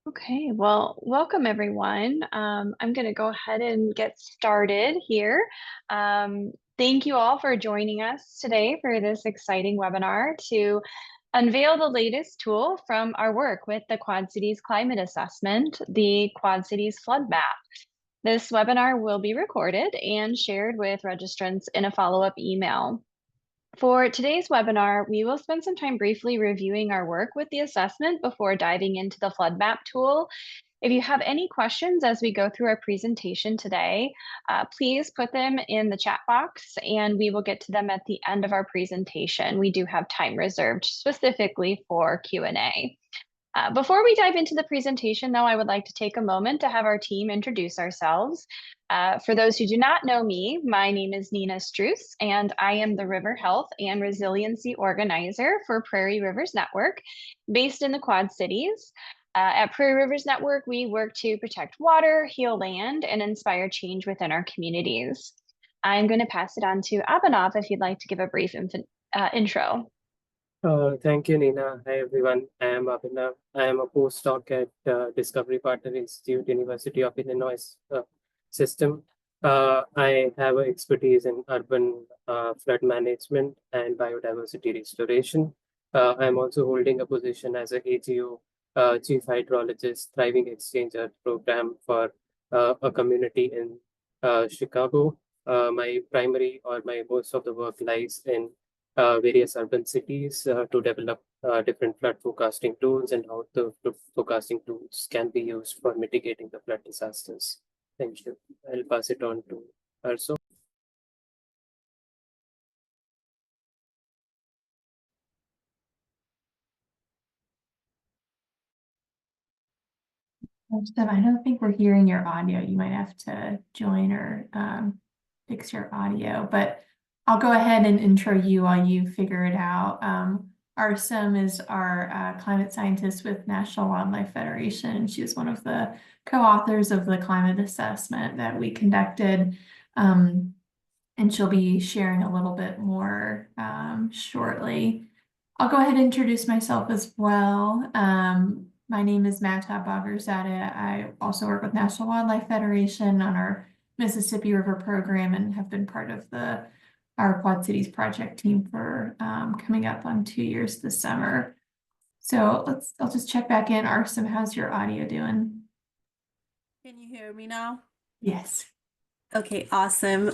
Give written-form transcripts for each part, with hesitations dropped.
Okay, well, welcome everyone. I'm going to go ahead and get started here. Thank you all for joining us today for this exciting webinar to unveil the latest tool from our work with the Quad Cities Climate Assessment, the Quad Cities Flood Map. This webinar will be recorded and shared with registrants in a follow-up email. For today's webinar, we will spend some time briefly reviewing our work with the assessment before diving into the flood map tool. If you have any questions as we go through our presentation today, please put them in the chat box and we will get to them at the end of our presentation. We do have time reserved specifically for Q&A. Before we dive into the presentation, though, I would like to take a moment to have our team introduce ourselves. For those who do not know me, my name is Nina Struess, and I am the River Health and Resiliency Organizer for Prairie Rivers Network, based in the Quad Cities. At Prairie Rivers Network, we work to protect water, heal land, and inspire change within our communities. I'm going to pass it on to Abhinav if you'd like to give a brief intro. Thank you, Nina. Hi, everyone. I am Abhinav. I am a postdoc at Discovery Partner Institute, University of Illinois system. I have expertise in urban flood management and biodiversity restoration. I'm also holding a position as a AGO Chief Hydrologist, Thriving Exchanger program for a community in Chicago. My primary or my most of the work lies in various urban cities to develop different flood forecasting tools and how the forecasting tools can be used for mitigating the flood disasters. Thank you. I'll pass it on to Arso. I don't think we're hearing your audio. You might have to join or fix your audio, but I'll go ahead and intro you while you figure it out. Arsum is our climate scientist with National Wildlife Federation. She was one of the co-authors of the climate assessment that we conducted. And she'll be sharing a little bit more shortly. I'll go ahead and introduce myself as well. My name is Mahtab Bagarzadeh. I also work with National Wildlife Federation on our Mississippi River program and have been part of our Quad Cities project team for coming up on 2 years this summer. So I'll just check back in. Arsum, how's your audio doing? Can you hear me now? Yes. Okay, awesome.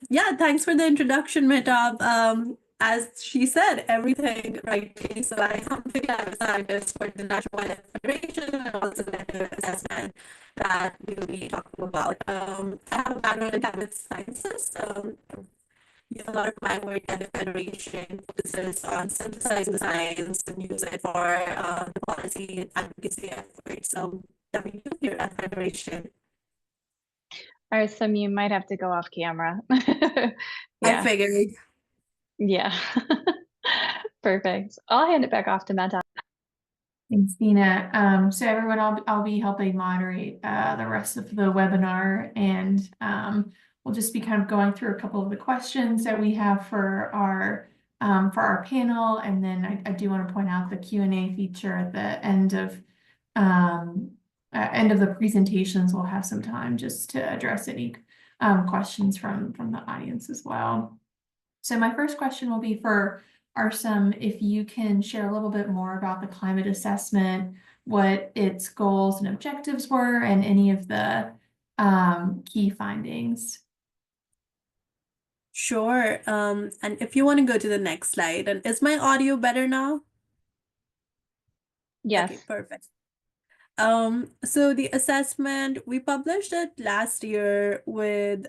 Yeah, thanks for the introduction, Mahtab. As she said, everything right. So I am the climate scientist for the National Wildlife Federation and also the assessment that we will be talking about. I have a background in climate sciences. A lot of my work at the Federation focuses on synthesizing the science and use it for the policy and advocacy efforts that we do here at Federation. All right, so you might have to go off camera. Yeah. I figured. Yeah. Perfect. I'll hand it back off to Meta. Thanks, Nina. So everyone, I'll be helping moderate the rest of the webinar, and we'll just be kind of going through a couple of the questions that we have for our panel, and then I do want to point out the Q&A feature at the end of the presentations. We'll have some time just to address any questions from the audience as well. So my first question will be for Arsum, if you can share a little bit more about the climate assessment, what its goals and objectives were, and any of the key findings. Sure. And if you want to go to the next slide, and is my audio better now? Yes. Okay, perfect. So the assessment, we published it last year with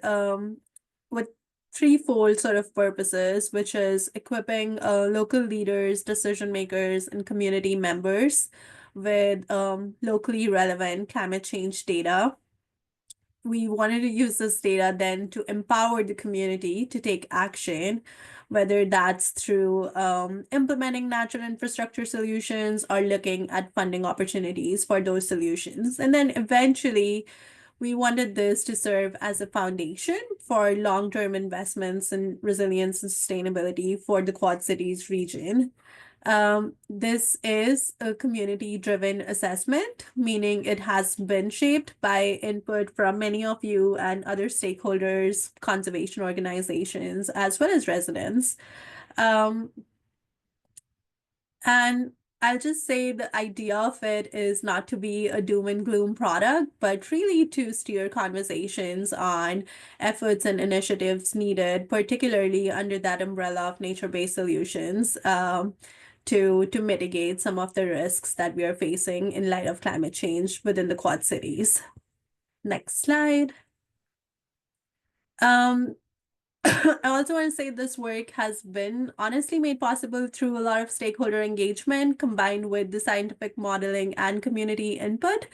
threefold sort of purposes, which is equipping local leaders, decision makers, and community members with locally relevant climate change data. We wanted to use this data then to empower the community to take action, whether that's through implementing natural infrastructure solutions or looking at funding opportunities for those solutions. And then eventually, we wanted this to serve as a foundation for long-term investments in resilience and sustainability for the Quad Cities region. This is a community-driven assessment, meaning it has been shaped by input from many of you and other stakeholders, conservation organizations, as well as residents. And I'll just say the idea of it is not to be a doom and gloom product, but really to steer conversations on efforts and initiatives needed, particularly under that umbrella of nature-based solutions, to mitigate some of the risks that we are facing in light of climate change within the Quad Cities. Next slide. I also want to say this work has been honestly made possible through a lot of stakeholder engagement combined with the scientific modeling and community input.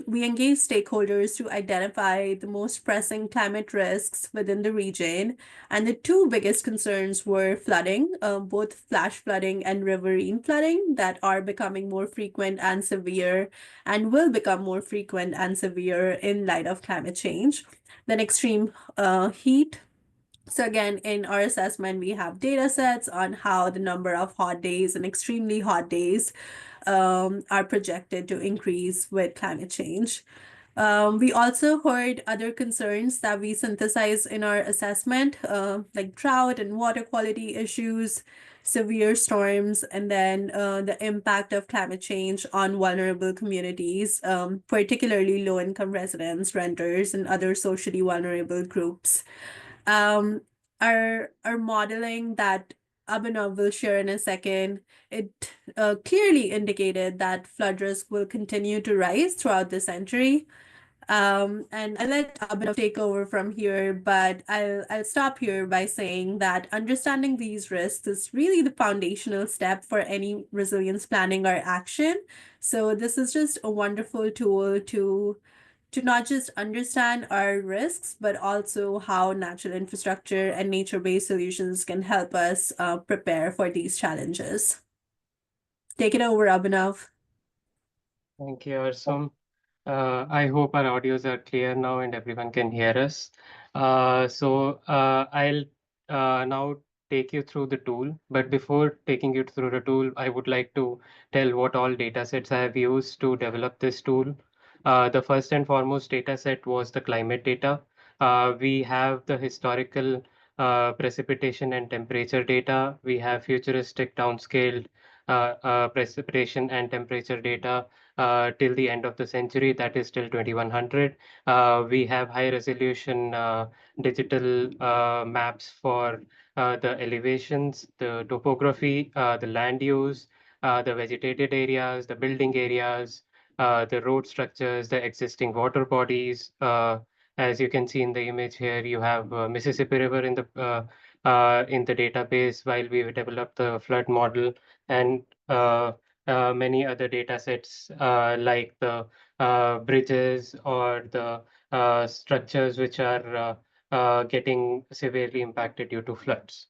We engage stakeholders to identify the most pressing climate risks within the region. And the two biggest concerns were flooding, both flash flooding and riverine flooding that are becoming more frequent and severe and will become more frequent and severe in light of climate change. Then extreme heat. So again, in our assessment, we have data sets on how the number of hot days and extremely hot days are projected to increase with climate change. We also heard other concerns that we synthesized in our assessment, like drought and water quality issues, severe storms, and then the impact of climate change on vulnerable communities, particularly low-income residents, renters, and other socially vulnerable groups. Our modeling that Abhinav will share in a second, it clearly indicated that flood risk will continue to rise throughout the century. And I'll let Abhinav take over from here, but I'll stop here by saying that understanding these risks is really the foundational step for any resilience planning or action. So this is just a wonderful tool to not just understand our risks, but also how natural infrastructure and nature-based solutions can help us prepare for these challenges. Take it over, Abhinav. Thank you, Arsum. I hope our audios are clear now and everyone can hear us. I'll now take you through the tool. But before taking you through the tool, I would like to tell what all datasets I have used to develop this tool. The first and foremost dataset was the climate data. We have the historical precipitation and temperature data. We have futuristic downscaled precipitation and temperature data till the end of the century, that is till 2100. We have high resolution digital maps for the elevations, the topography, the land use, the vegetated areas, the building areas, the road structures, the existing water bodies. As you can see in the image here, you have Mississippi River in the database while we developed the flood model, and many other data sets like the bridges or the structures which are getting severely impacted due to floods.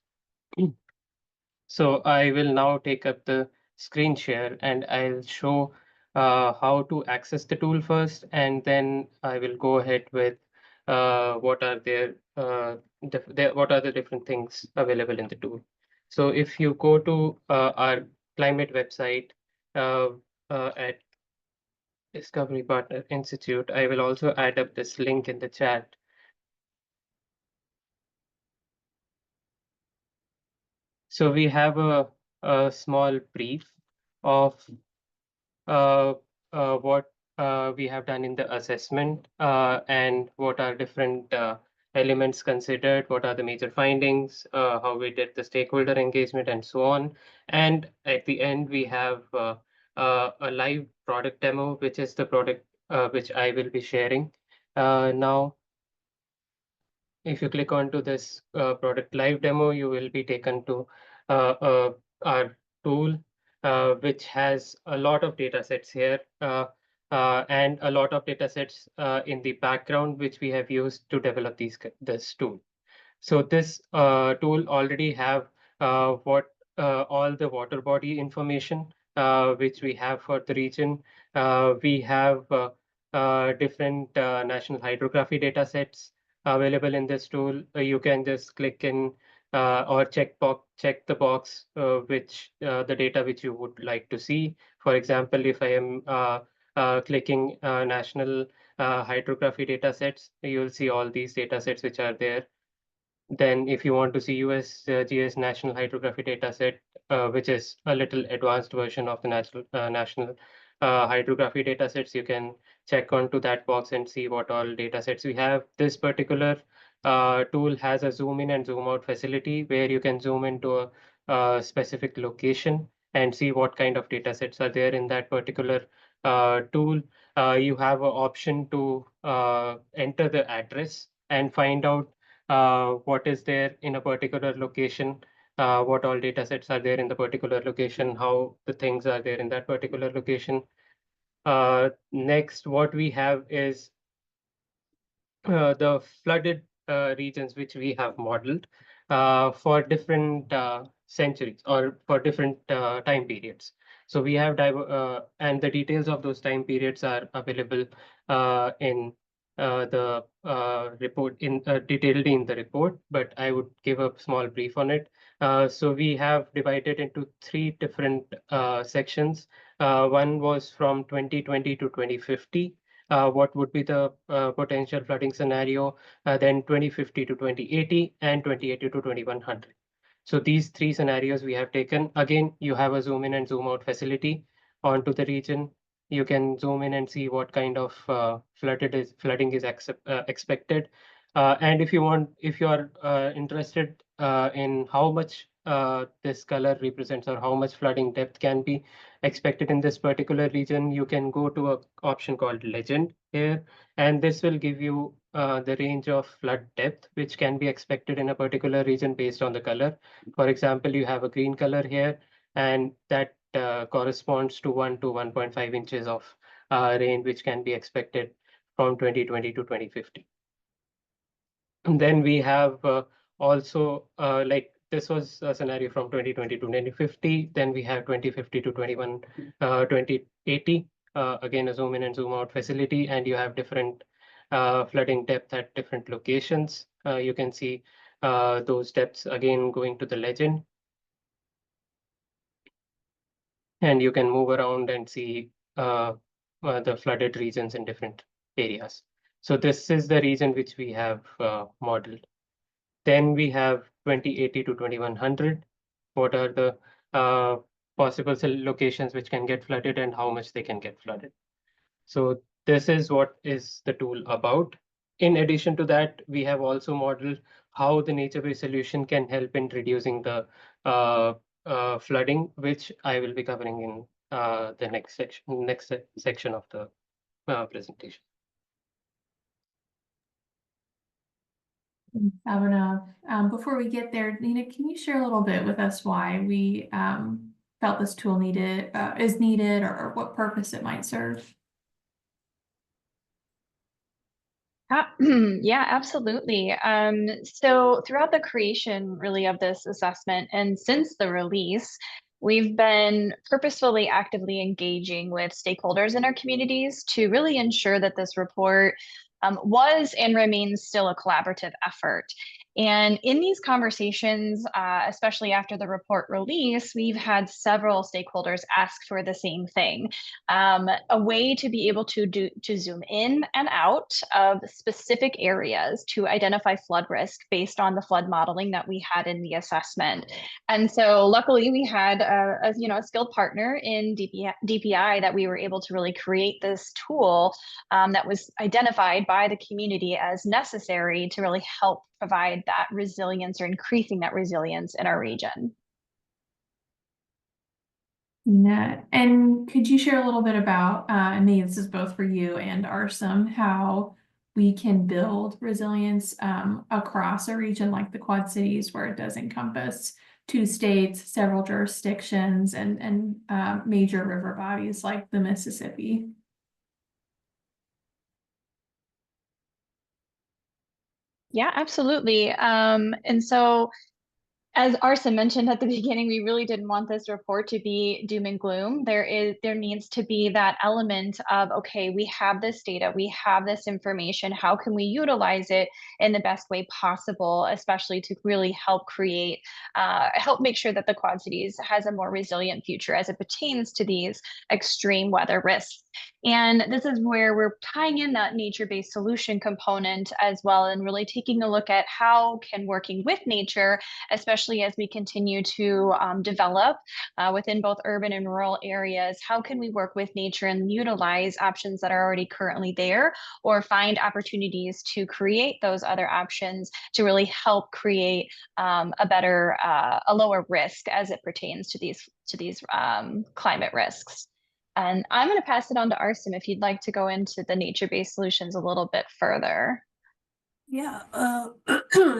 So I will now take up the screen share and I'll show how to access the tool first, and then I will go ahead with what are what are the different things available in the tool. So if you go to our climate website at Discovery Partner Institute, I will also add up this link in the chat. So we have a small brief of what we have done in the assessment and what are different elements considered, what are the major findings, how we did the stakeholder engagement, and so on. And at the end, we have a live product demo, which is the product which I will be sharing now. If you click onto this product live demo, you will be taken to our tool, which has a lot of data sets here and a lot of data sets in the background, which we have used to develop this tool. So this tool already have what all the water body information which we have for the region. We have different national hydrography data sets available in this tool. You can just click in or check the box which the data which you would like to see. For example, if I am clicking national hydrography data sets, you'll see all these data sets which are there. Then if you want to see USGS National Hydrography Dataset, which is a little advanced version of the national hydrography datasets, you can check onto that box and see what all datasets we have. This particular tool has a zoom in and zoom out facility where you can zoom into a specific location and see what kind of datasets are there in that particular tool. You have an option to enter the address and find out what is there in a particular location, what all data sets are there in the particular location, how the things are there in that particular location. Next, what we have is the flooded regions which we have modeled for different centuries or for different time periods. So we have and the details of those time periods are available in the report detailed in the report, but I would give a small brief on it. So we have divided into three different sections. One was from 2020 to 2050. What would be the potential flooding scenario, then 2050 to 2080 and 2080 to 2100. So these three scenarios we have taken. Again, you have a zoom in and zoom out facility onto the region. You can zoom in and see what kind of flooding is expected. And if you are interested in how much this color represents or how much flooding depth can be expected in this particular region, you can go to an option called Legend here, and this will give you the range of flood depth which can be expected in a particular region based on the color. For example, you have a green color here, and that corresponds to 1 to 1.5 inches of rain which can be expected from 2020 to 2050. And then we have also like this was a scenario from 2020 to 2050. Then we have 2050 to 2080. Again, a zoom in and zoom out facility, and you have different flooding depth at different locations. You can see those depths again going to the legend. And you can move around and see the flooded regions in different areas. So this is the region which we have modeled. Then we have 2080 to 2100. What are the possible locations which can get flooded and how much they can get flooded? So this is what is the tool about. In addition to that, we have also modeled how the nature-based solution can help in reducing the flooding, which I will be covering in the next section of the presentation. Abhinav, before we get there, Nina, can you share a little bit with us why we felt this tool is needed or what purpose it might serve? Yeah, absolutely. So throughout the creation really of this assessment and since the release, we've been purposefully actively engaging with stakeholders in our communities to really ensure that this report was and remains still a collaborative effort. And in these conversations, especially after the report release, we've had several stakeholders ask for the same thing, a way to be able to zoom in and out of specific areas to identify flood risk based on the flood modeling that we had in the assessment. And so luckily we had a skilled partner in DPI that we were able to really create this tool that was identified by the community as necessary to really help provide that resilience or increasing that resilience in our region. Yeah. And could you share a little bit about, and maybe this is both for you and Arsum, how we can build resilience across a region like the Quad Cities, where it does encompass 2 states, several jurisdictions, and major river bodies like the Mississippi? Yeah, absolutely. And so As Arsen mentioned at the beginning, we really didn't want this report to be doom and gloom. There needs to be that element of, okay, we have this data, we have this information, how can we utilize it in the best way possible, especially to really help create, help make sure that the Quad Cities has a more resilient future as it pertains to these extreme weather risks. And this is where we're tying in that nature-based solution component as well, and really taking a look at how can working with nature, especially as we continue to develop within both urban and rural areas, how can we work with nature and utilize options that are already currently there, or find opportunities to create those other options to really help create a better, a lower risk as it pertains to these climate risks. And I'm going to pass it on to Arsen if you'd like to go into the nature-based solutions a little bit further. Yeah,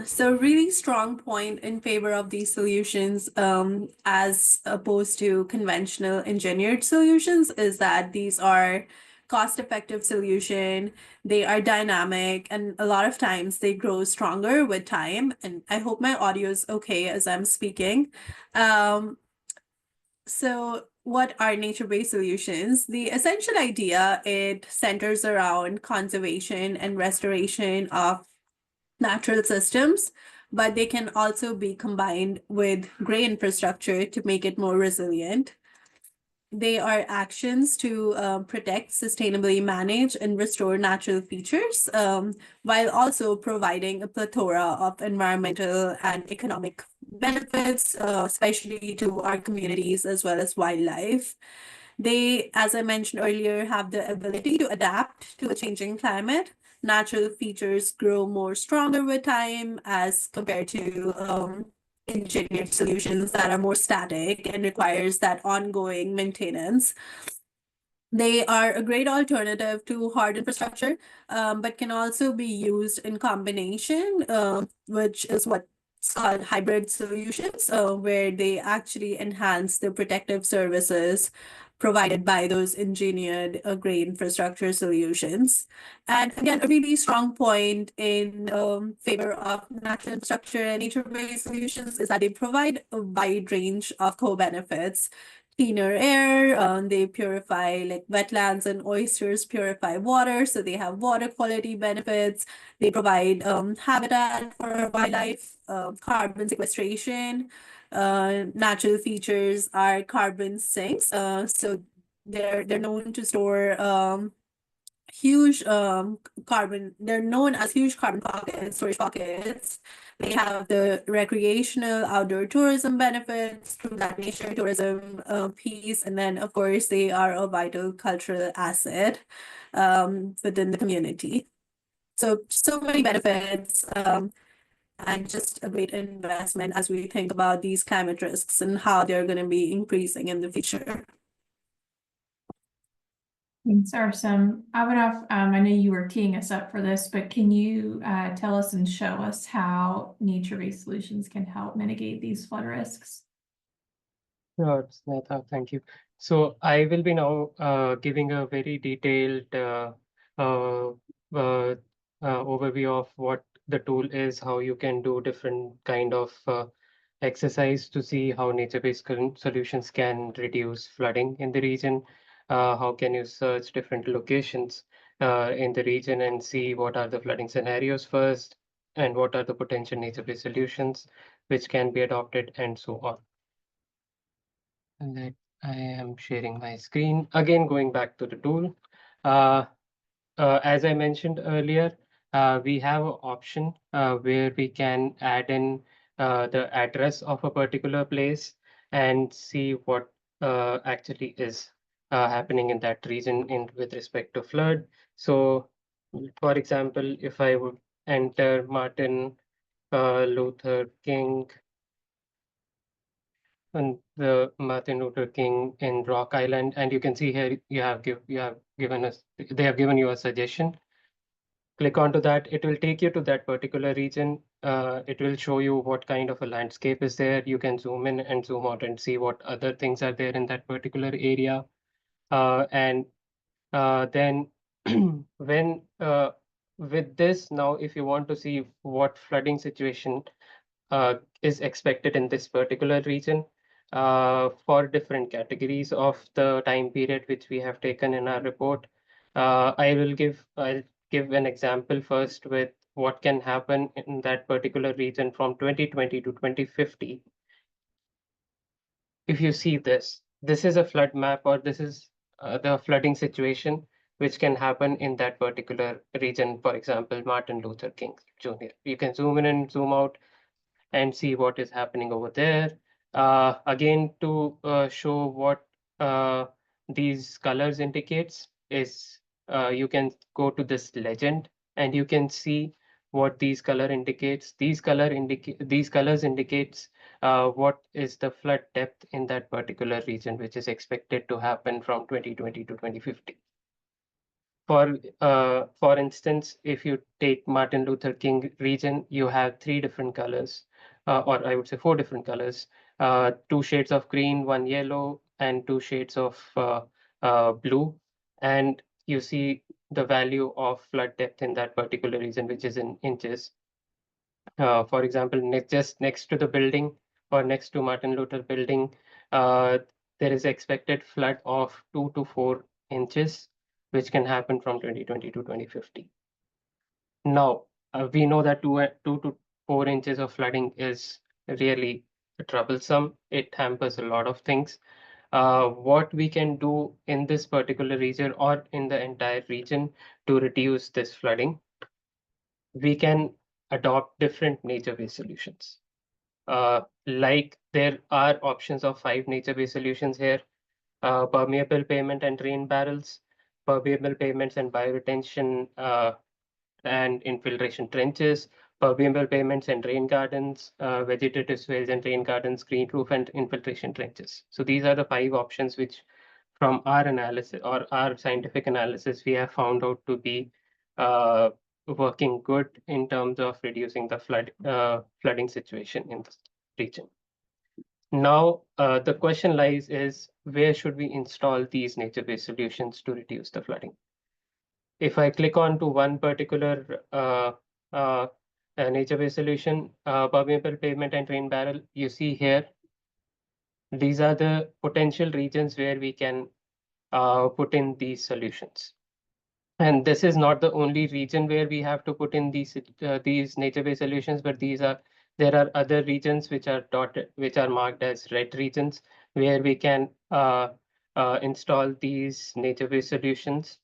so really strong point in favor of these solutions, as opposed to conventional engineered solutions, is that these are cost-effective solution. They are dynamic, and a lot of times they grow stronger with time. And I hope my audio is okay as I'm speaking. So what are nature-based solutions? The essential idea, it centers around conservation and restoration of natural systems, but they can also be combined with gray infrastructure to make it more resilient. They are actions to protect, sustainably manage, and restore natural features, while also providing a plethora of environmental and economic benefits, especially to our communities as well as wildlife. They, as I mentioned earlier, have the ability to adapt to a changing climate. Natural features grow more stronger with time as compared to engineered solutions that are more static and requires that ongoing maintenance. They are a great alternative to hard infrastructure, but can also be used in combination, which is what's called hybrid solutions, where they actually enhance the protective services provided by those engineered gray infrastructure solutions. And again, a really strong point in favor of natural infrastructure and nature-based solutions is that they provide a wide range of co-benefits. Cleaner air, they purify, like wetlands and oysters purify water, so they have water quality benefits. They provide habitat for wildlife, carbon sequestration. Natural features are carbon sinks, so they're known to store huge carbon. They're known as huge carbon pockets, storage pockets. They have the recreational outdoor tourism benefits through that nature tourism piece, and then of course they are a vital cultural asset within the community. So many benefits, and just a great investment as we think about these climate risks and how they're going to be increasing in the future. Thanks, Arsen. Abhinav, I know you were teeing us up for this, but can you tell us and show us how nature-based solutions can help mitigate these flood risks? Sure, Snehata, thank you. So I will be now giving a very detailed overview of what the tool is, how you can do different kind of exercise to see how nature-based solutions can reduce flooding in the region. How can you search different locations in the region and see what are the flooding scenarios first, and what are the potential nature-based solutions which can be adopted, and so on. And that I am sharing my screen. Again, going back to the tool. As I mentioned earlier, we have an option where we can add in the address of a particular place and see what actually is happening in that region with respect to flood. So, for example, if I would enter Martin Luther King and the Martin Luther King in Rock Island, and you can see here you have given us, they have given you a suggestion. Click onto that, it will take you to that particular region. It will show you what kind of a landscape is there. You can zoom in and zoom out and see what other things are there in that particular area. And then when with this, now if you want to see what flooding situation is expected in this particular region for different categories of the time period which we have taken in our report. I'll give an example first with what can happen in that particular region from 2020 to 2050. If you see this is a flood map, or this is the flooding situation which can happen in that particular region. For example, Martin Luther King Jr. You can zoom in and zoom out and see what is happening over there. Again, to show what these colors indicates is you can go to this legend and you can see what these colors indicates. These colors indicates what is the flood depth in that particular region, which is expected to happen from 2020 to 2050. For instance, if you take Martin Luther King region, you have three different colors, or I would say four different colors, two shades of green, one yellow, and two shades of blue. And you see the value of flood depth in that particular region, which is in inches. For example, just next to the building or next to Martin Luther building, there is expected flood of 2 to 4 inches, which can happen from 2020 to 2050. Now, we know that 2 to 4 inches of flooding is really troublesome. It hampers a lot of things. What we can do in this particular region or in the entire region to reduce this flooding, we can adopt different nature-based solutions. Like there are options of 5 nature-based solutions here: permeable pavement and rain barrels, permeable pavements and bioretention and infiltration trenches, permeable pavements and rain gardens, vegetative swales and rain gardens, green roof and infiltration trenches. So these are the 5 options which, from our analysis or our scientific analysis, we have found out to be working good in terms of reducing the flooding situation in the region. Now, the question lies is, where should we install these nature-based solutions to reduce the flooding? If I click on to one particular nature-based solution, permeable pavement and rain barrel, you see here, these are the potential regions where we can put in these solutions. And this is not the only region where we have to put in these nature-based solutions, but there are other regions which are dotted, which are marked as red regions, where we can install these nature-based solutions.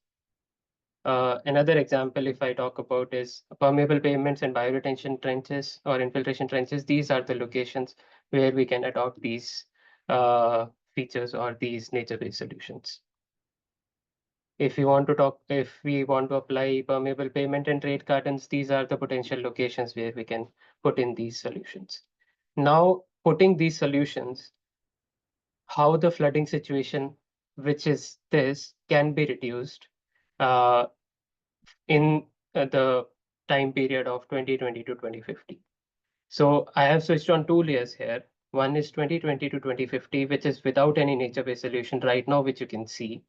Another example, if I talk about, is permeable pavements and bioretention trenches or infiltration trenches. These are the locations where we can adopt these features or these nature-based solutions. If we want to apply permeable pavement and rain gardens, these are the potential locations where we can put in these solutions. Now, putting these solutions, how the flooding situation, which is this, can be reduced in the time period of 2020 to 2050. So I have switched on 2 layers here. One is 2020 to 2050, which is without any nature-based solution right now, which you can see.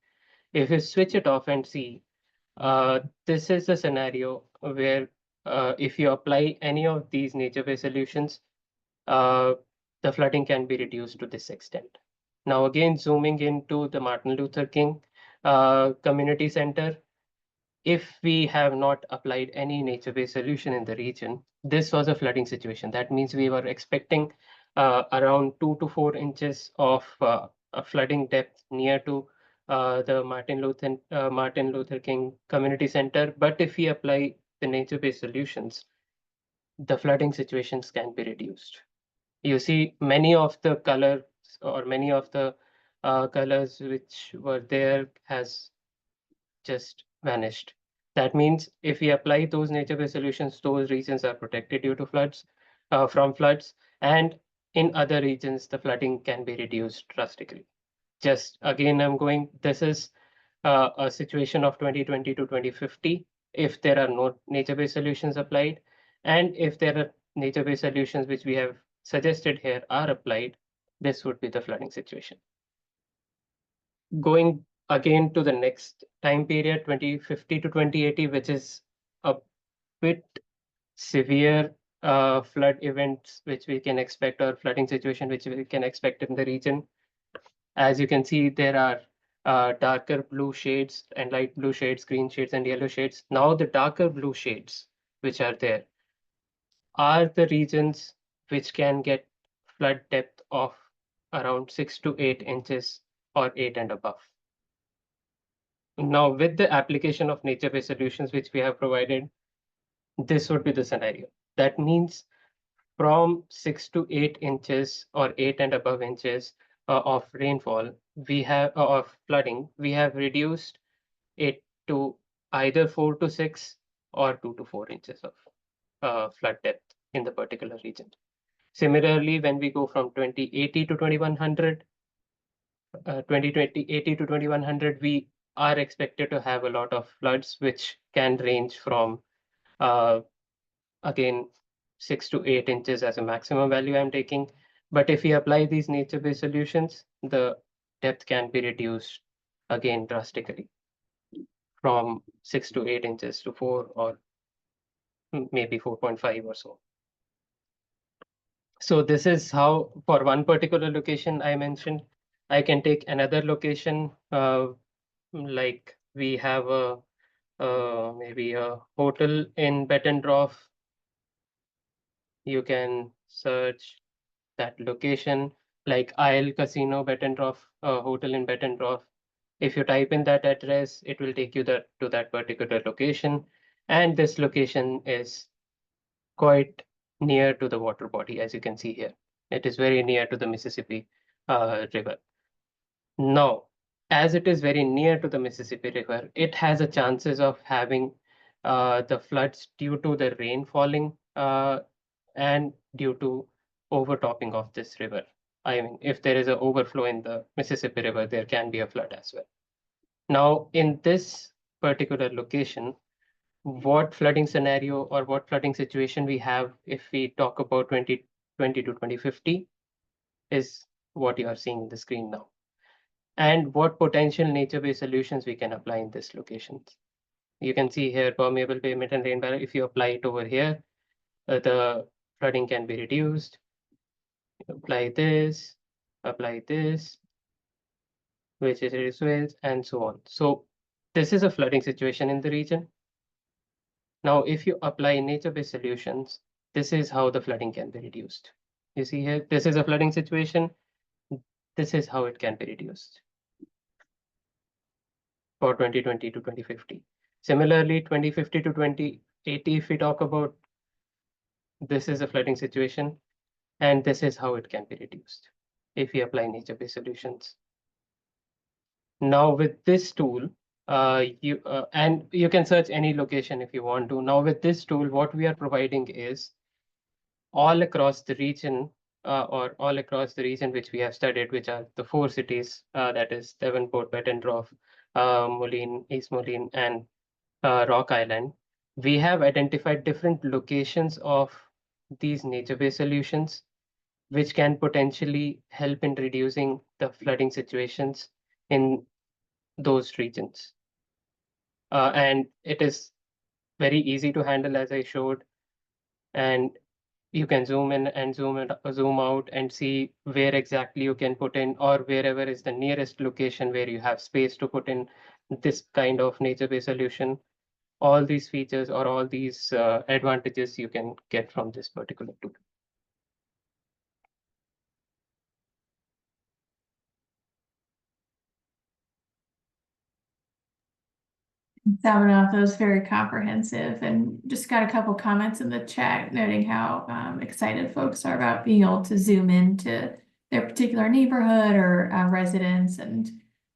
If you switch it off and see, this is a scenario where if you apply any of these nature-based solutions, the flooding can be reduced to this extent. Now, again, zooming into the Martin Luther King Community Center, if we have not applied any nature-based solution in the region, this was a flooding situation. That means we were expecting around 2 to 4 inches of a flooding depth near to the Martin Luther King Community Center. But if we apply the nature-based solutions, the flooding situations can be reduced. You see many of the colors or many of the colors which were there has just vanished. That means if we apply those nature-based solutions, those regions are protected due to floods, from floods, and in other regions, the flooding can be reduced drastically. Just again, this is a situation of 2020 to 2050. If there are no nature-based solutions applied, and if there are nature-based solutions which we have suggested here are applied, this would be the flooding situation. Going again to the next time period, 2050 to 2080, which is a bit severe flood events which we can expect, or flooding situation which we can expect in the region. As you can see, there are darker blue shades and light blue shades, green shades and yellow shades. Now the darker blue shades which are there are the regions which can get flood depth of around 6 to 8 inches or 8 and above. Now, with the application of nature-based solutions which we have provided, this would be the scenario. That means from 6 to 8 inches or 8 and above inches of rainfall, we have of flooding, we have reduced it to either 4 to 6 or 2 to 4 inches of flood depth in the particular region. Similarly, when we go from 2080 to 2100, 2080 to 2100, we are expected to have a lot of floods, which can range from, again, 6 to 8 inches as a maximum value I'm taking. But if we apply these nature-based solutions, the depth can be reduced again drastically from 6 to 8 inches to 4 or maybe 4.5 or so. So this is how, for one particular location I mentioned, I can take another location, like we have a maybe a hotel in Bettendorf. You can search that location, like Isle Casino Bettendorf, hotel in Bettendorf. If you type in that address, it will take you to that particular location. And this location is quite near to the water body, as you can see here. It is very near to the Mississippi River. Now, as it is very near to the Mississippi River, it has a chances of having the floods due to the rain falling and due to overtopping of this river. I mean, if there is an overflow in the Mississippi River, there can be a flood as well. Now, in this particular location, what flooding scenario or what flooding situation we have if we talk about 2020 to 2050 is what you are seeing in the screen now. And what potential nature-based solutions we can apply in this locations. You can see here permeable pavement and rain barrier. If you apply it over here, the flooding can be reduced. Apply this, which is reduced, and so on. So this is a flooding situation in the region. Now, if you apply nature-based solutions, this is how the flooding can be reduced. You see here, this is a flooding situation. This is how it can be reduced for 2020 to 2050. Similarly, 2050 to 2080, if we talk about, this is a flooding situation, and this is how it can be reduced if we apply nature-based solutions. Now with this tool, and you can search any location if you want to. Now with this tool, what we are providing is all across the region, or all across the region which we have studied, which are the 4 cities, that is Devonport, Bettendorf, Moline, East Moline, and Rock Island. We have identified different locations of these nature-based solutions, which can potentially help in reducing the flooding situations in those regions. And it is very easy to handle, as I showed, and you can zoom in and zoom out and see where exactly you can put in, or wherever is the nearest location where you have space to put in this kind of nature-based solution. All these features or all these advantages you can get from this particular tool. That was very comprehensive, and just got a couple comments in the chat noting how excited folks are about being able to zoom into their particular neighborhood or residents and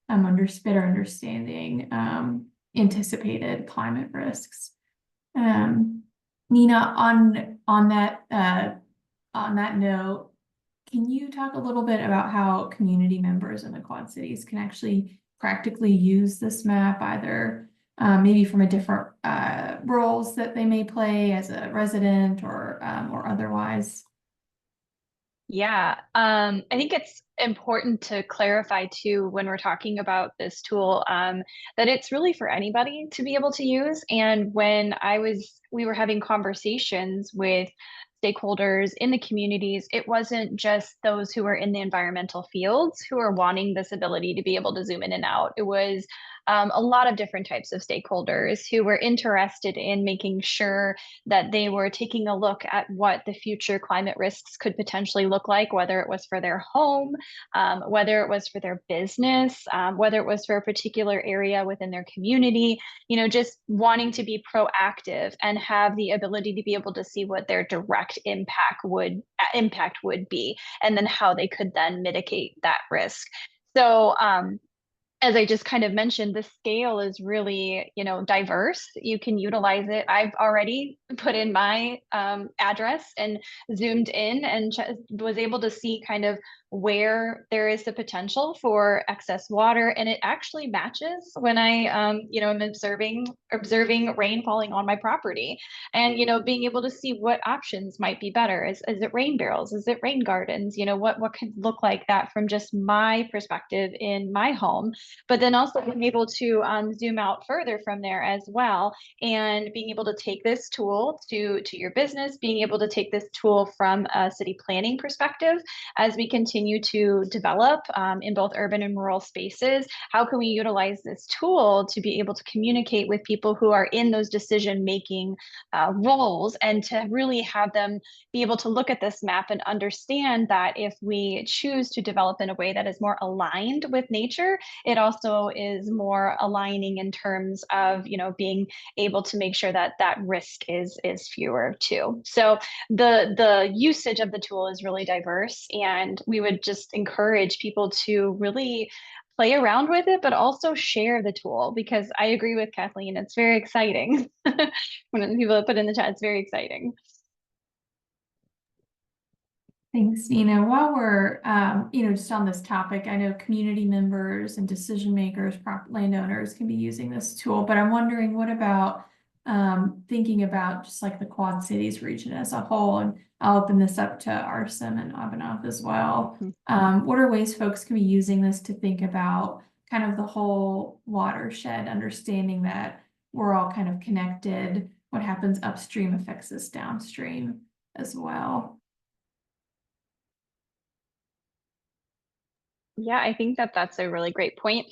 better understanding anticipated climate risks. Nina, on that note, can you talk a little bit about how community members in the Quad Cities can actually practically use this map, either maybe from a different roles that they may play as a resident or otherwise? Yeah, I think it's important to clarify too, when we're talking about this tool, that it's really for anybody to be able to use. And when we were having conversations with stakeholders in the communities. It wasn't just those who were in the environmental fields who were wanting this ability to be able to zoom in and out. It was a lot of different types of stakeholders who were interested in making sure that they were taking a look at what the future climate risks could potentially look like, whether it was for their home, whether it was for their business, whether it was for a particular area within their community, just wanting to be proactive and have the ability to be able to see what their direct impact would be, and then how they could then mitigate that risk. So as I just kind of mentioned, the scale is really, diverse. You can utilize it. I've already put in my address and zoomed in and was able to see kind of where there is the potential for excess water, and it actually matches when I, am observing rain falling on my property, and being able to see what options might be better. Is it rain barrels? Is it rain gardens? What could look like that from just my perspective in my home, but then also being able to zoom out further from there as well, and being able to take this tool to your business, being able to take this tool from a city planning perspective as we continue to develop in both urban and rural spaces. How can we utilize this tool to be able to communicate with people who are in those decision-making roles, and to really have them be able to look at this map and understand that if we choose to develop in a way that is more aligned with nature, it also is more aligning in terms of, being able to make sure that that risk is fewer too. So the usage of the tool is really diverse, and we would just encourage people to really play around with it, but also share the tool, because I agree with Kathleen, it's very exciting. When people put in the chat, it's very exciting. Thanks, Nina. While we're, just on this topic, I know community members and decision makers, landowners can be using this tool, but I'm wondering, what about thinking about just like the Quad Cities region as a whole? And I'll open this up to Arsim and Abhinav as well. What are ways folks can be using this to think about kind of the whole watershed, understanding that we're all kind of connected? What happens upstream affects us downstream as well. Yeah, I think that that's a really great point.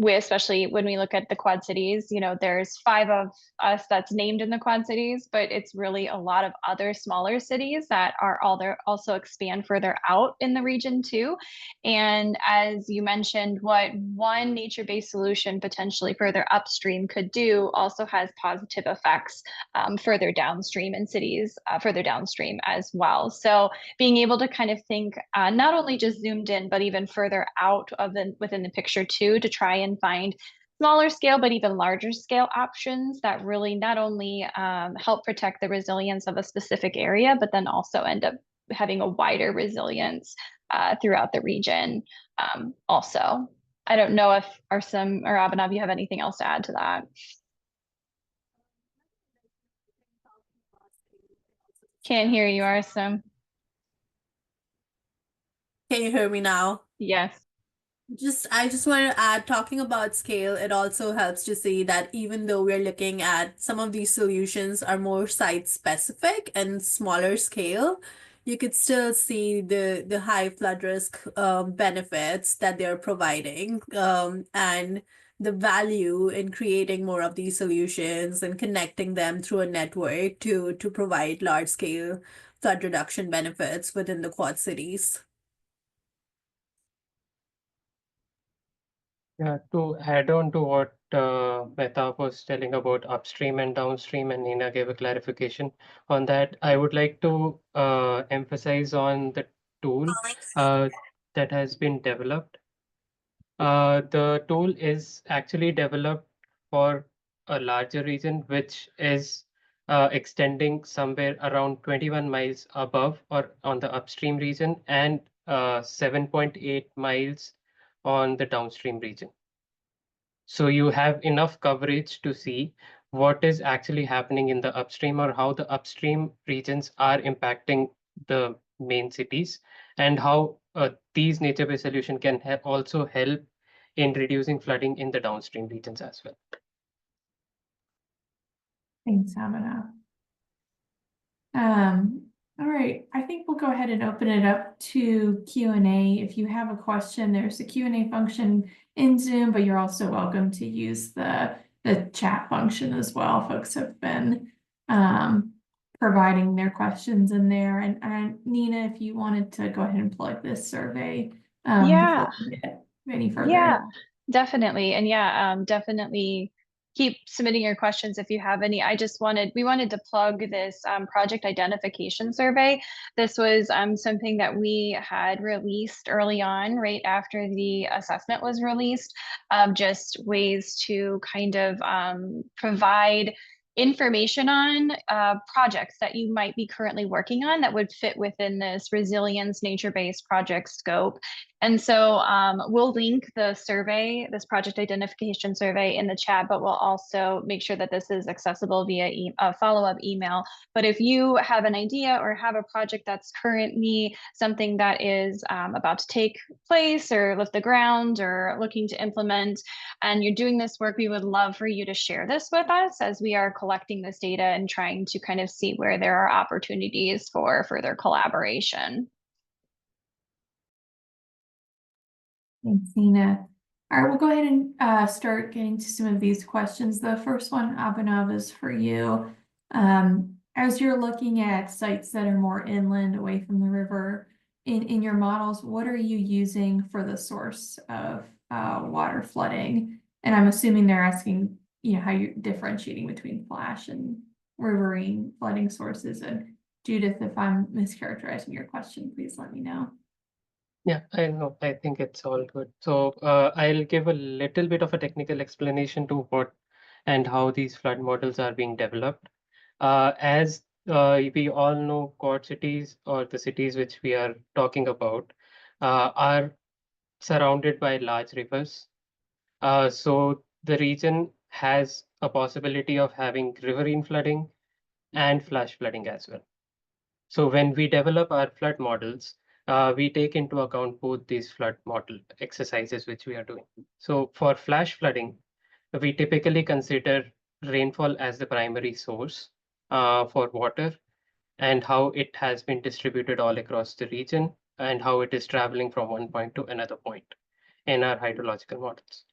Especially when we look at the Quad Cities, there's 5 of us that's named in the Quad Cities, but it's really a lot of other smaller cities that are all there, also expand further out in the region too. And as you mentioned, what one nature-based solution potentially further upstream could do also has positive effects further downstream in cities, further downstream as well. So being able to kind of think not only just zoomed in, but even further out of within the picture too, to try and find smaller scale, but even larger scale options that really not only help protect the resilience of a specific area, but then also end up having a wider resilience throughout the region also. I don't know if Arsim or Abhinav, you have anything else to add to that? Can't hear you, Arsim. Can you hear me now? Yes. I just want to add, talking about scale, it also helps to see that even though we're looking at some of these solutions are more site specific and smaller scale, you could still see the high flood risk benefits that they're providing, and the value in creating more of these solutions and connecting them through a network to provide large scale flood reduction benefits within the Quad Cities. Yeah, to add on to what Mehtab was telling about upstream and downstream, and Nina gave a clarification on that, I would like to emphasize on the tool that has been developed. The tool is actually developed for a larger region, which is extending somewhere around 21 miles above or on the upstream region, and 7.8 miles on the downstream region. So you have enough coverage to see what is actually happening in the upstream, or how the upstream regions are impacting the main cities, and how these nature-based solutions can also help in reducing flooding in the downstream regions as well. Thanks, Abhinav. All right, I think we'll go ahead and open it up to Q&A. If you have a question, there's a Q&A function in Zoom, but you're also welcome to use the chat function as well. Folks have been providing their questions in there. And Nina, if you wanted to go ahead and plug this survey Yeah. before we get any further. Yeah, definitely. And yeah, definitely keep submitting your questions if you have any. We wanted to plug this project identification survey. This was something that we had released early on, right after the assessment was released, just ways to kind of provide information on projects that you might be currently working on that would fit within this resilience nature-based project scope. And so we'll link the survey, this project identification survey in the chat, but we'll also make sure that this is accessible via a follow-up email. But if you have an idea or have a project that's currently something that is about to take place or lift the ground or looking to implement, and you're doing this work, we would love for you to share this with us as we are collecting this data and trying to kind of see where there are opportunities for further collaboration. Thanks, Nina. All right, we'll go ahead and start getting to some of these questions. The first one, Abhinav, is for you. As you're looking at sites that are more inland, away from the river, in your models, what are you using for the source of water flooding? And I'm assuming they're asking, how you're differentiating between flash and riverine flooding sources. And Judith, if I'm mischaracterizing your question, please let me know. Yeah, I know. I think it's all good. So I'll give a little bit of a technical explanation to what and how these flood models are being developed. As we all know, quad cities, or the cities which we are talking about, are surrounded by large rivers. So the region has a possibility of having riverine flooding and flash flooding as well. So when we develop our flood models, we take into account both these flood model exercises which we are doing. So for flash flooding, we typically consider rainfall as the primary source for water, and how it has been distributed all across the region, and how it is traveling from one point to another point in our hydrological models.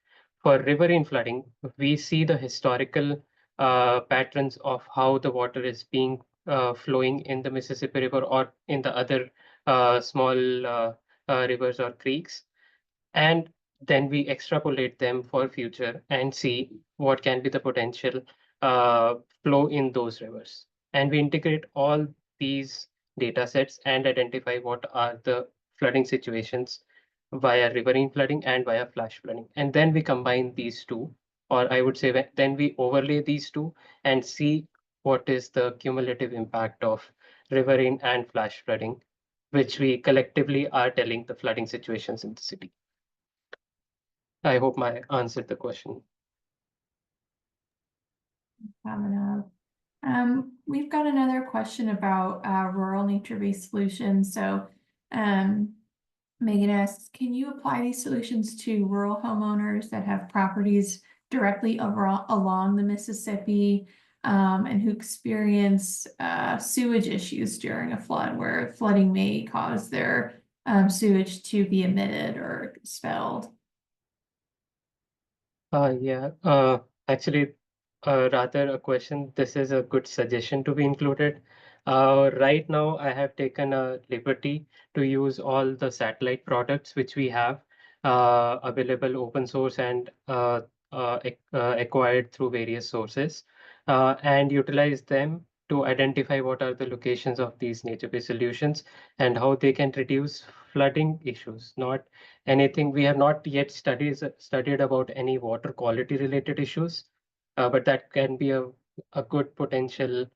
For riverine flooding, we see the historical patterns of how the water is being flowing in the Mississippi River or in the other small rivers or creeks. And then we extrapolate them for future and see what can be the potential flow in those rivers. And we integrate all these data sets and identify what are the flooding situations via riverine flooding and via flash flooding. And then we combine these two, or I would say then we overlay these two and see what is the cumulative impact of riverine and flash flooding, which we collectively are telling the flooding situations in the city. I hope I answered the question. We've got another question about rural nature-based solutions. So Megan asks, can you apply these solutions to rural homeowners that have properties directly along the Mississippi and who experience sewage issues during a flood, where flooding may cause their sewage to be emitted or expelled? Actually, rather a question. This is a good suggestion to be included. Right now, I have taken a liberty to use all the satellite products which we have available open source and acquired through various sources, and utilize them to identify what are the locations of these nature-based solutions and how they can reduce flooding issues. Not anything, we have not yet studied about any water quality related issues, but that can be a good potential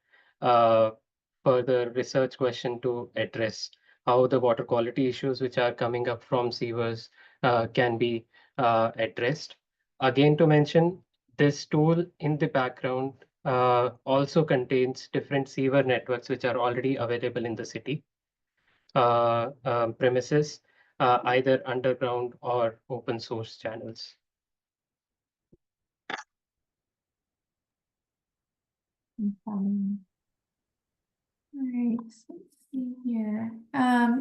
further research question to address how the water quality issues which are coming up from sewers can be addressed. Again, to mention, this tool in the background also contains different sewer networks which are already available in the city premises, either underground or open source channels. right, so let's see here.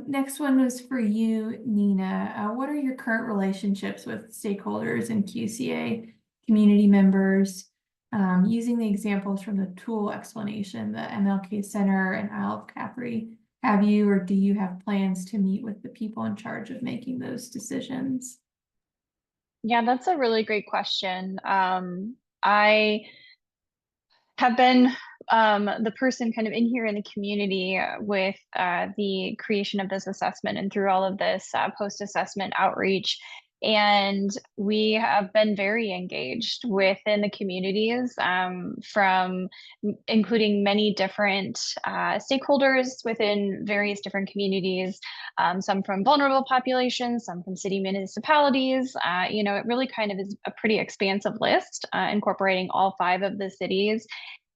Next one was for you, Nina. What are your current relationships with stakeholders and QCA community members? Using the examples from the tool explanation, the MLK Center and Isle of Capri, have you or do you have plans to meet with the people in charge of making those decisions? Yeah, that's a really great question. I have been the person kind of in here in the community with the creation of this assessment and through all of this post-assessment outreach. And we have been very engaged within the communities from including many different stakeholders within various different communities, some from vulnerable populations, some from city municipalities. It really kind of is a pretty expansive list, incorporating all 5 of the cities.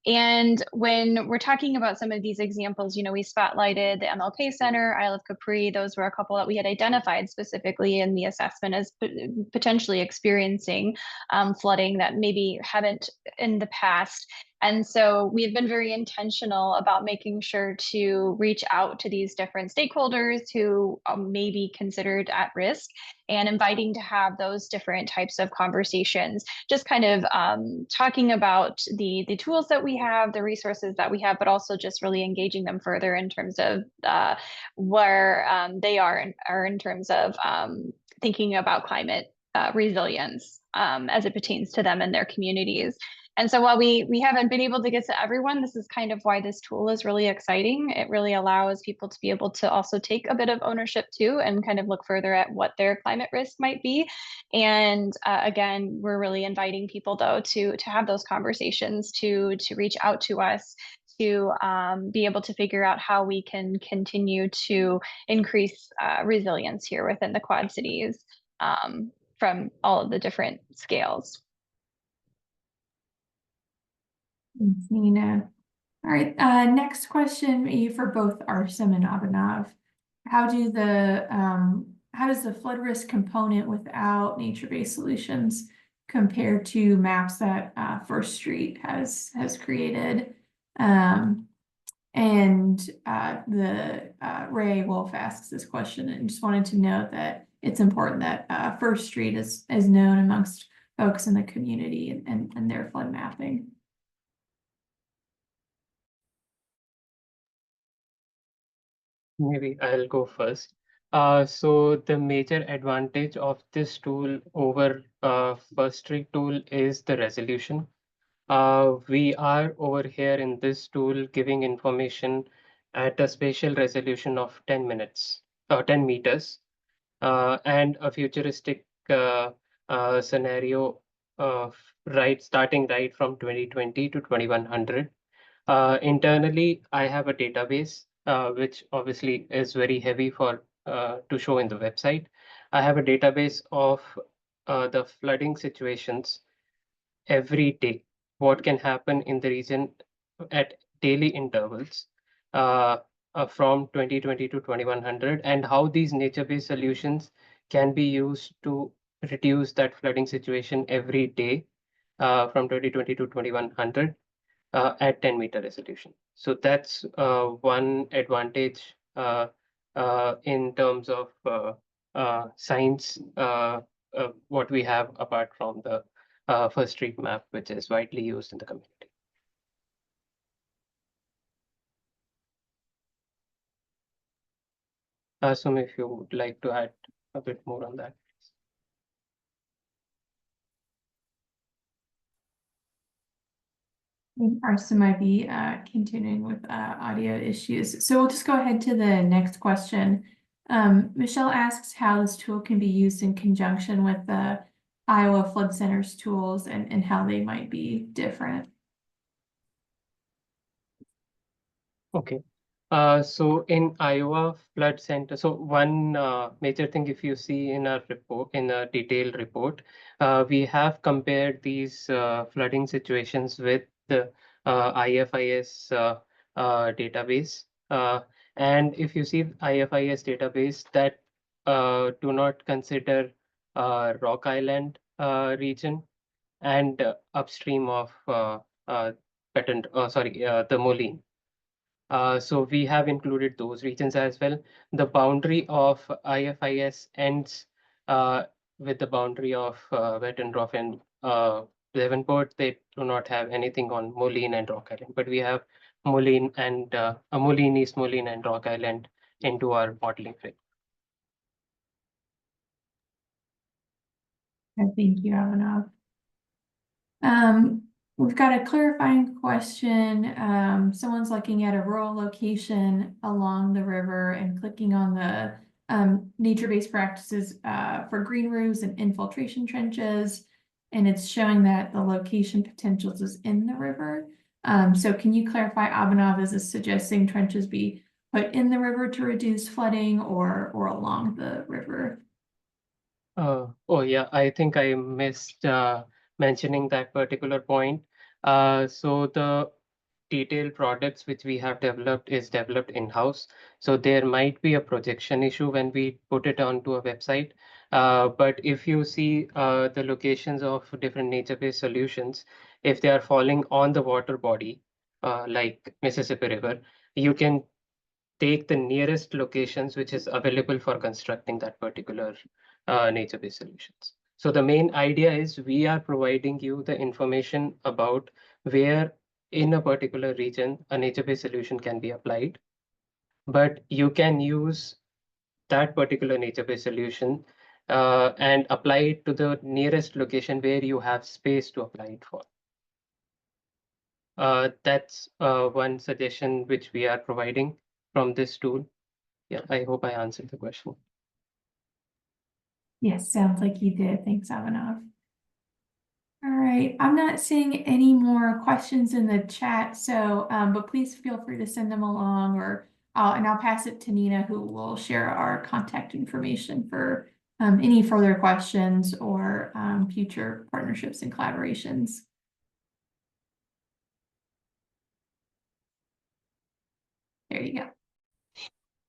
And when we're talking about some of these examples, we spotlighted the MLK Center, Isle of Capri. Those were a couple that we had identified specifically in the assessment as potentially experiencing flooding that maybe haven't in the past. And so we've been very intentional about making sure to reach out to these different stakeholders who may be considered at risk and inviting to have those different types of conversations, just kind of talking about the tools that we have, the resources that we have, but also just really engaging them further in terms of where they are in terms of thinking about climate resilience as it pertains to them and their communities. And so while we haven't been able to get to everyone, this is kind of why this tool is really exciting. It really allows people to be able to also take a bit of ownership too and kind of look further at what their climate risk might be. And again, we're really inviting people though to have those conversations, to reach out to us, to be able to figure out how we can continue to increase resilience here within the Quad Cities from all of the different scales. Thanks, Nina. All right, next question maybe for both Arsim and Abhinav. How does the flood risk component without nature-based solutions compare to maps that First Street has created? Ray Wolf asks this question and just wanted to note that it's important that First Street is known amongst folks in the community and their flood mapping. Maybe I'll go first. So the major advantage of this tool over First Street tool is the resolution. We are over here in this tool giving information at a spatial resolution of 10 meters, and a futuristic scenario starting right from 2020 to 2100. Internally, I have a database, which obviously is very heavy to show in the website. I have a database of the flooding situations every day, what can happen in the region at daily intervals from 2020 to 2100, and how these nature-based solutions can be used to reduce that flooding situation every day from 2020 to 2100 at 10-meter resolution. So that's one advantage in terms of science, what we have apart from the First Street map, which is widely used in the community. Asum, if you would like to add a bit more on that. I think Arsim might be continuing with audio issues. So we'll just go ahead to the next question. Michelle asks how this tool can be used in conjunction with the Iowa Flood Center's tools and how they might be different. Okay. So in Iowa Flood Center, so one major thing, if you see in our report, in a detailed report, we have compared these flooding situations with the IFIS database. And if you see IFIS database that do not consider Rock Island region and upstream of the Moline. So we have included those regions as well. The boundary of IFIS ends with the boundary of Wettenroff and Devonport. They do not have anything on Moline and Rock Island, but we have Moline and Moline, East Moline and Rock Island into our modeling frame. Thank you, Abhinav. We've got a clarifying question. Someone's looking at a rural location along the river and clicking on the nature-based practices for green roofs and infiltration trenches, and it's showing that the location potentials is in the river. So can you clarify, Abhinav, is this suggesting trenches be put in the river to reduce flooding or along the river? Oh yeah, I think I missed mentioning that particular point. So the detailed products which we have developed is developed in-house. So there might be a projection issue when we put it onto a website. But if you see the locations of different nature-based solutions, if they are falling on the water body, like Mississippi River, you can take the nearest locations which is available for constructing that particular nature-based solutions. So the main idea is we are providing you the information about where in a particular region a nature-based solution can be applied, but you can use that particular nature-based solution and apply it to the nearest location where you have space to apply it for. That's one suggestion which we are providing from this tool. Yeah, I hope I answered the question. Yes, sounds like you did. Thanks, Abhinav. All right, I'm not seeing any more questions in the chat, so but please feel free to send them along, or and I'll pass it to Nina, who will share our contact information for any further questions or future partnerships and collaborations. There you go.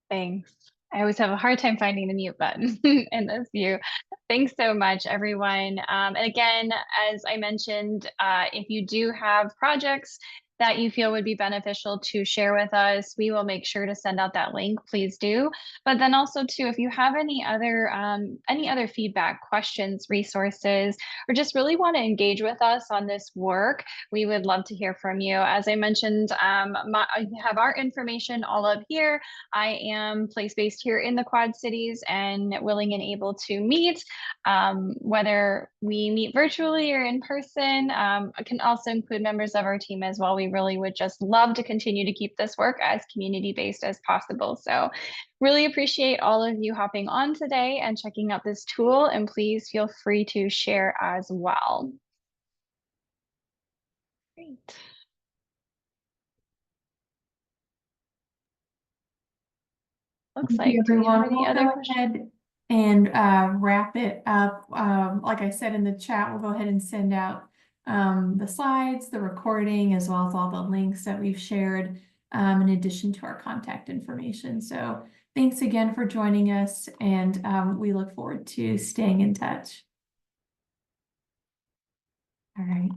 Thanks. I always have a hard time finding the mute button in this view. Thanks so much, everyone. And again, as I mentioned, if you do have projects that you feel would be beneficial to share with us, we will make sure to send out that link. Please do. But then also too, if you have any other feedback, questions, resources, or just really want to engage with us on this work, we would love to hear from you. As I mentioned, you have our information all up here. I am place-based here in the Quad Cities and willing and able to meet, whether we meet virtually or in person. I can also include members of our team as well. We really would just love to continue to keep this work as community-based as possible. So really appreciate all of you hopping on today and checking out this tool, and please feel free to share as well. Great. Looks like, do we have any other questions? And wrap it up. Like I said in the chat, we'll go ahead and send out the slides, the recording, as well as all the links that we've shared in addition to our contact information. So thanks again for joining us, and we look forward to staying in touch. All right.